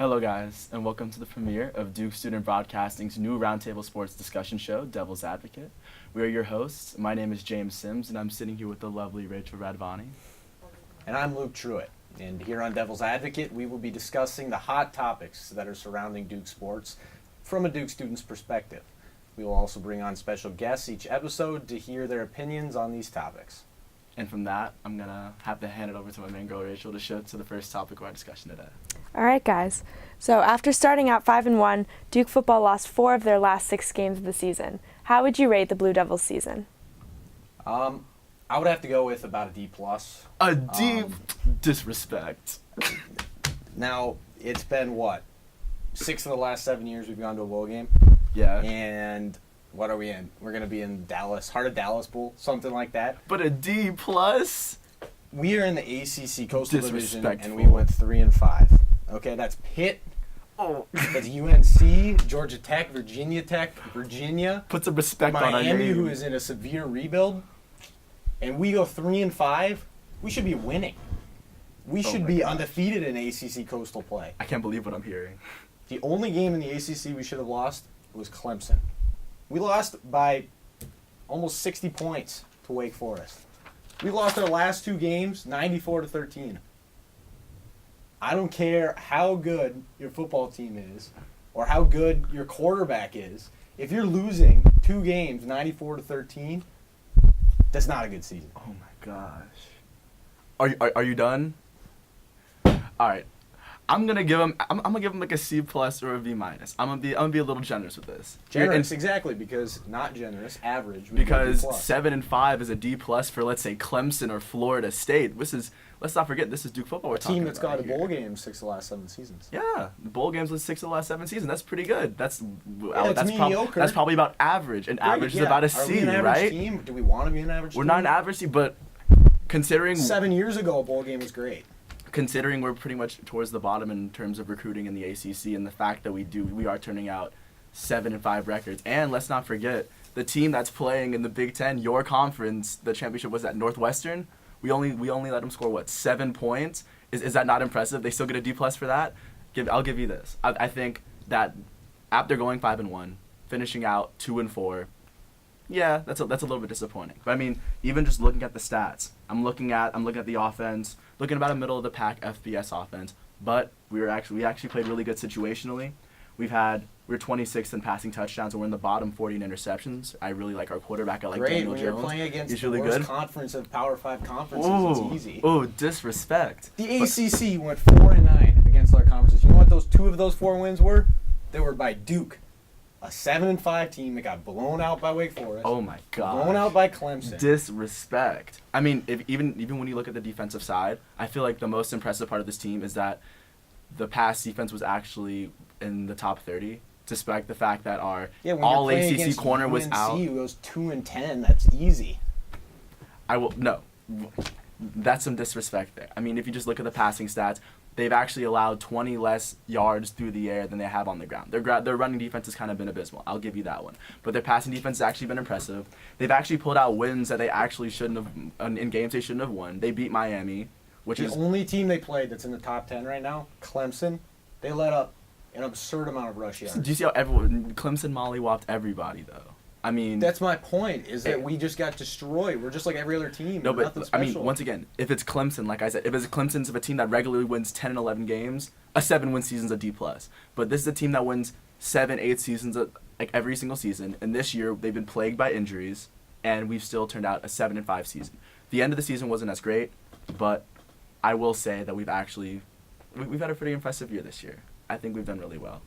Hello, guys, and welcome to the premiere of Duke Student Broadcasting's new roundtable sports discussion show, Devil's Advocate. We are your hosts. My name is James Sims, and I'm sitting here with the lovely Rachel Radvany. And I'm Luke Truitt. And here on Devil's Advocate, we will be discussing the hot topics that are surrounding Duke sports from a Duke student's perspective. We will also bring on special guests each episode to hear their opinions on these topics. And from that, I'm going to have to hand it over to my main girl, Rachel, to show to the first topic of our discussion today. All right, guys. So after starting out 5-1, Duke football lost 4 of their last 6 games of the season. How would you rate the Blue Devils season? I would have to go with about a D+. A deep disrespect. Now, it's been, 6 of the last 7 years we've gone to a bowl game? Yeah. And what are we in? We're going to be in Dallas, Heart of Dallas Bowl, something like that. But a D+? We are in the ACC Coastal Division, and we Disrespectful. went 3-5. Okay, that's Pitt. Oh. That's UNC, Georgia Tech, Virginia. Put some respect on our Miami, name. who is in a severe rebuild. And we go 3-5. We should be winning. We should my be gosh. undefeated in ACC Coastal play. I can't believe what I'm hearing. The only game in the ACC we should have lost was Clemson. We lost by almost 60 points to Wake Forest. We lost our last 2 games, 94-13. I don't care how good your football team is or how good your quarterback is. If you're losing 2 games, 94-13, that's not a good season. Oh my gosh. Are you done? All right. I'm gonna give him like a C+ or a V-. I'm gonna be a little generous with this. Generous, exactly, because not generous, average. would be Because B+. 7-5 is a D+ for, let's say, Clemson or Florida State. Let's not forget, this is Duke football we're A talking team that's about got a here. bowl game 6 of the last 7 seasons. Yeah, the bowl games with 6 of the last 7 seasons. That's pretty good. That's mediocre. That's probably about average, and average Great, is about a Are we C, an average right? team? Do we want to be an average We're team? not an average team, but considering 7 years ago, a bowl game was great. we're pretty much towards the bottom in terms of recruiting in the ACC, and the fact that we are turning out 7-5 records, and let's not forget the team that's playing in the Big Ten, your conference, the championship was at Northwestern. We only let them score 7 points. Is that not impressive? They still get a D+ for that. I'll give you this. I think that after going 5-1, finishing out 2-4. Yeah, that's a little bit disappointing. But I mean, even just looking at the stats, I'm looking at the offense, looking about a middle of the pack FBS offense. But we actually played really good situationally. We're 26th in passing touchdowns, and we're in the bottom 40 in interceptions. I really like our quarterback. I like Great, Daniel when you're Jones. playing against He's the really worst good. conference of Power 5 conferences, it's easy. Oh, disrespect. The ACC went 4-9 against our conferences. You know what those 2 of those 4 wins were? They were by Duke, a 7-5 team that got blown out by Wake Forest. Oh my god. Blown out by Clemson. Disrespect. I mean, even when you look at the defensive side, I feel like the most impressive part of this team is that the pass defense was actually in the top 30, despite the fact that our When all you're playing ACC against corner was UNC, out. who goes 2-10, that's easy. No. That's some disrespect there. I mean, if you just look at the passing stats, they've actually allowed 20 less yards through the air than they have on the ground. Their running defense has kind of been abysmal. I'll give you that one. But their passing defense has actually been impressive. They've actually pulled out wins that they actually shouldn't have, in games they shouldn't have won. They beat Miami, which The is... only team they played that's in the top 10 right now, Clemson, they let up an absurd amount of rush yards. Do you see how Clemson mollywopped everybody, though? I mean... That's my point, is that we just got destroyed. We're just like every other team. No, but Nothing I special. mean, once again, if it's Clemson, like I said, if it's Clemson's of a team that regularly wins 10 and 11 games, a 7-win season's a D+. But this is a team that wins 7, 8 seasons, like every single season. And this year, they've been plagued by injuries, and we've still turned out a 7-5 season. The end of the season wasn't as great, but I will say that we've had a pretty impressive year this year. I think we've done really well.